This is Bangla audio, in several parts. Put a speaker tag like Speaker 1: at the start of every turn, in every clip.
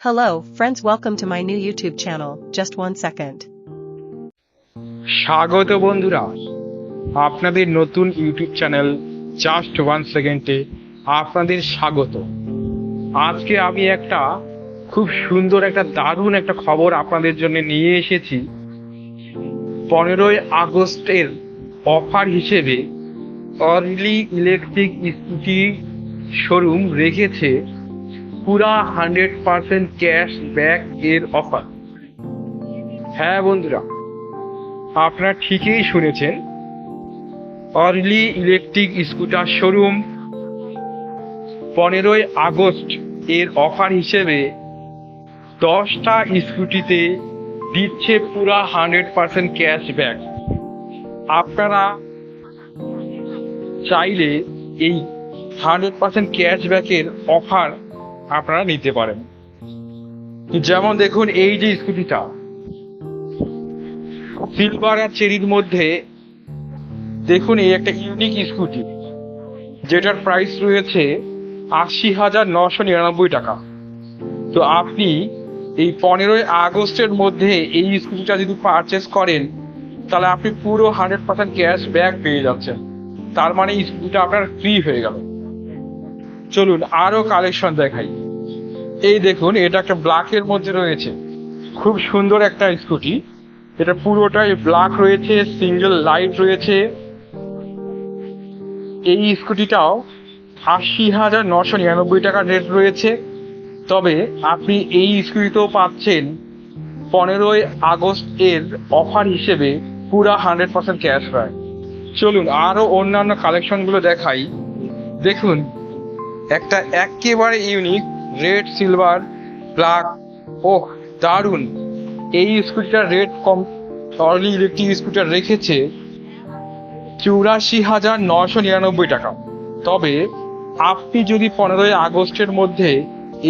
Speaker 1: Hello, friends, welcome to my new YouTube channel. Just 1 second.
Speaker 2: স্বাগত বন্ধুরা, আপনাদের নতুন ইউটিউব চ্যানেল জাস্ট 1 সেকেন্ডে আপনাদের স্বাগত। আজকে আমি একটা খুব সুন্দর একটা দারুণ একটা খবর আপনাদের জন্য নিয়ে এসেছি। 15ই আগস্টের অফার হিসেবে অর্লি ইলেকট্রিক স্কুটি শোরুম রেখেছে পুরা 100% ক্যাশ ব্যাক এর অফার। হ্যাঁ বন্ধুরা, আপনারা ঠিকই শুনেছেন, অর্লি ইলেকট্রিক স্কুটার শোরুম 15ই আগস্ট এর অফার হিসেবে 10টা স্কুটিতে দিচ্ছে পুরা 100% ক্যাশব্যাক। আপনারা চাইলে এই 100% ক্যাশব্যাকের অফার আপনারা নিতে পারেন। যেমন দেখুন, এই যে স্কুটিটা সিলভার আর চেরির মধ্যে, দেখুন এই একটা ইউনিক স্কুটি যেটার প্রাইস রয়েছে 80,999 টাকা। তো আপনি এই 15ই আগস্টের মধ্যে এই স্কুটিটা যদি পারচেস করেন, তাহলে আপনি পুরো 100% ক্যাশ ব্যাক পেয়ে যাচ্ছেন। তার মানে স্কুটিটা আপনার ফ্রি হয়ে গেল। চলুন আরো কালেকশন দেখাই। এই দেখুন, এটা একটা ব্ল্যাকের মধ্যে রয়েছে, খুব সুন্দর একটা স্কুটি। এটা পুরোটাই ব্ল্যাক রয়েছে, সিঙ্গেল লাইট রয়েছে। এই স্কুটিটাও 80,999 টাকা রেট রয়েছে। তবে আপনি এই স্কুটিতেও পাচ্ছেন 15ই আগস্ট এর অফার হিসেবে পুরা 100% ক্যাশ ব্যাক। চলুন আরো অন্যান্য কালেকশনগুলো দেখাই। দেখুন, একটা একেবারে ইউনিক রেড সিলভার ব্ল্যাক, ওহ দারুণ! এই স্কুটিটার রেট কম অর্লি ইলেকট্রিক স্কুটার রেখেছে 84,999 টাকা। তবে আপনি যদি 15ই আগস্টের মধ্যে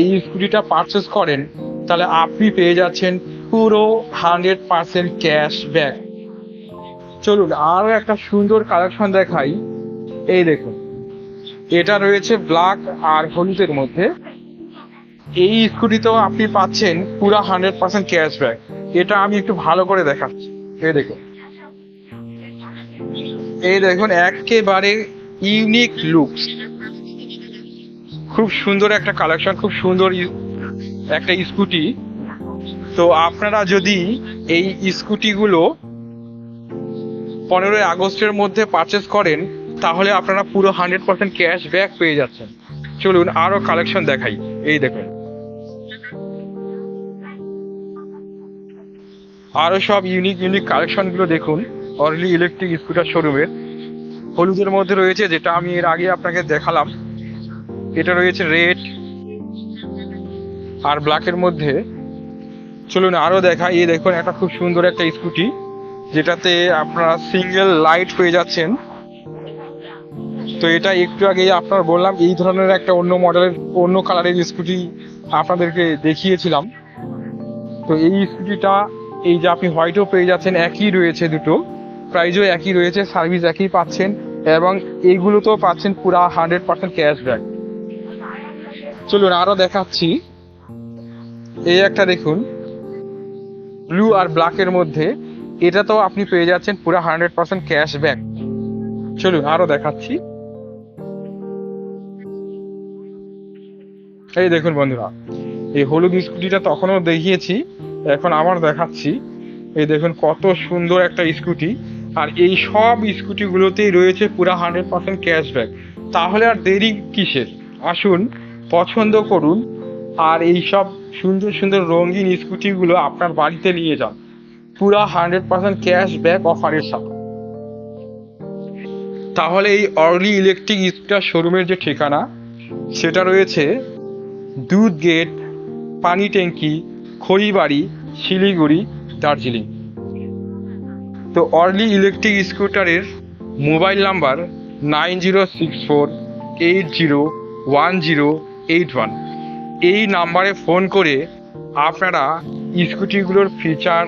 Speaker 2: এই স্কুটিটা পারচেস করেন, তাহলে আপনি পেয়ে যাচ্ছেন পুরো 100% ক্যাশ ব্যাক। চলুন আরো একটা সুন্দর কালেকশন দেখাই। এই দেখুন, এটা রয়েছে ব্ল্যাক আর হলুদের মধ্যে। এই স্কুটিতেও আপনি পাচ্ছেন পুরো 100% ক্যাশ ব্যাক। এটা আমি একটু ভালো করে দেখাচ্ছি। এই দেখুন একেবারে ইউনিক লুকস, খুব সুন্দর একটা কালেকশন, খুব সুন্দর একটা স্কুটি। তো আপনারা যদি এই স্কুটিগুলো 15ই আগস্টের মধ্যে পারচেস করেন, তাহলে আপনারা পুরো 100% ক্যাশ ব্যাক পেয়ে যাচ্ছেন। চলুন আরো কালেকশন দেখাই। এই দেখুন, আরো সব ইউনিক ইউনিক কালেকশনগুলো দেখুন অর্লি ইলেকট্রিক স্কুটার শোরুমের। হলুদের মধ্যে রয়েছে, যেটা আমি এর আগে আপনাকে দেখালাম। এটা রয়েছে রেড আর ব্ল্যাকের মধ্যে। চলুন আরো দেখাই। এই দেখুন, একটা খুব সুন্দর একটা স্কুটি, যেটাতে আপনারা সিঙ্গেল লাইট পেয়ে যাচ্ছেন। তো এটা একটু আগে আপনার বললাম, এই ধরনের একটা অন্য মডেলের অন্য কালারের স্কুটি আপনাদেরকে দেখিয়েছিলাম। তো এই স্কুটিটা, এই যে আপনি হোয়াইটও পেয়ে যাচ্ছেন, একই রয়েছে, দুটো প্রাইজও একই রয়েছে, সার্ভিস একই পাচ্ছেন, এবং এইগুলোতেও পাচ্ছেন পুরা 100% ক্যাশ ব্যাক। চলুন আরো দেখাচ্ছি। এই একটা দেখুন, ব্লু আর ব্ল্যাকের মধ্যে, এটাতেও আপনি পেয়ে যাচ্ছেন পুরা 100% ক্যাশ ব্যাক। চলুন আরো দেখাচ্ছি। এই দেখুন বন্ধুরা, এই হলুদ স্কুটিটা তখনও দেখিয়েছি, এখন আবার দেখাচ্ছি। এই দেখুন কত সুন্দর একটা স্কুটি, আর এই সব স্কুটিগুলোতেই রয়েছে পুরা 100% ক্যাশব্যাক। তাহলে আর দেরি কিসের? আসুন পছন্দ করুন, আর এই সব সুন্দর সুন্দর রঙিন স্কুটিগুলো আপনার বাড়িতে নিয়ে যান পুরা 100% ক্যাশব্যাক অফারের সাথে। তাহলে এই অর্লি ইলেকট্রিক স্কুটার শোরুমের যে ঠিকানা, সেটা রয়েছে দুধ গেট, পানি ট্যাঙ্কি, খড়িবাড়ি, শিলিগুড়ি, দার্জিলিং। তো অর্লি ইলেকট্রিক স্কুটারের মোবাইল নাম্বার 9064801081। এই নাম্বারে ফোন করে আপনারা স্কুটিগুলোর ফিচার,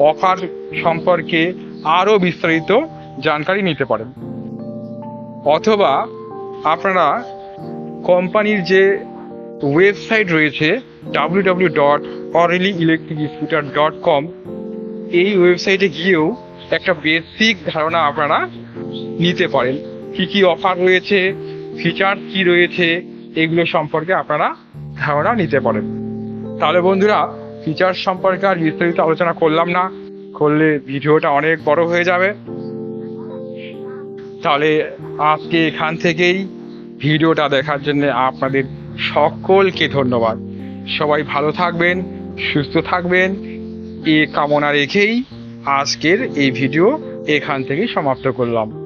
Speaker 2: অফার সম্পর্কে আরও বিস্তারিত জানকারি নিতে পারেন। অথবা আপনারা কোম্পানির যে ওয়েবসাইট রয়েছে www.orelielectricscooter.com। এই ওয়েবসাইটে গিয়েও একটা বেসিক ধারণা আপনারা নিতে পারেন, কি কি অফার রয়েছে, ফিচার কি রয়েছে, এগুলো সম্পর্কে আপনারা ধারণা নিতে পারেন। তাহলে বন্ধুরা, ফিচার সম্পর্কে আর বিস্তারিত আলোচনা করলাম না, করলে ভিডিওটা অনেক বড় হয়ে যাবে। তাহলে আজকে এখান থেকেই ভিডিওটা দেখার জন্য আপনাদের সকলকে ধন্যবাদ। সবাই ভালো থাকবেন, সুস্থ থাকবেন, এই কামনা রেখেই আজকের এই ভিডিও এখান থেকেই সমাপ্ত করলাম।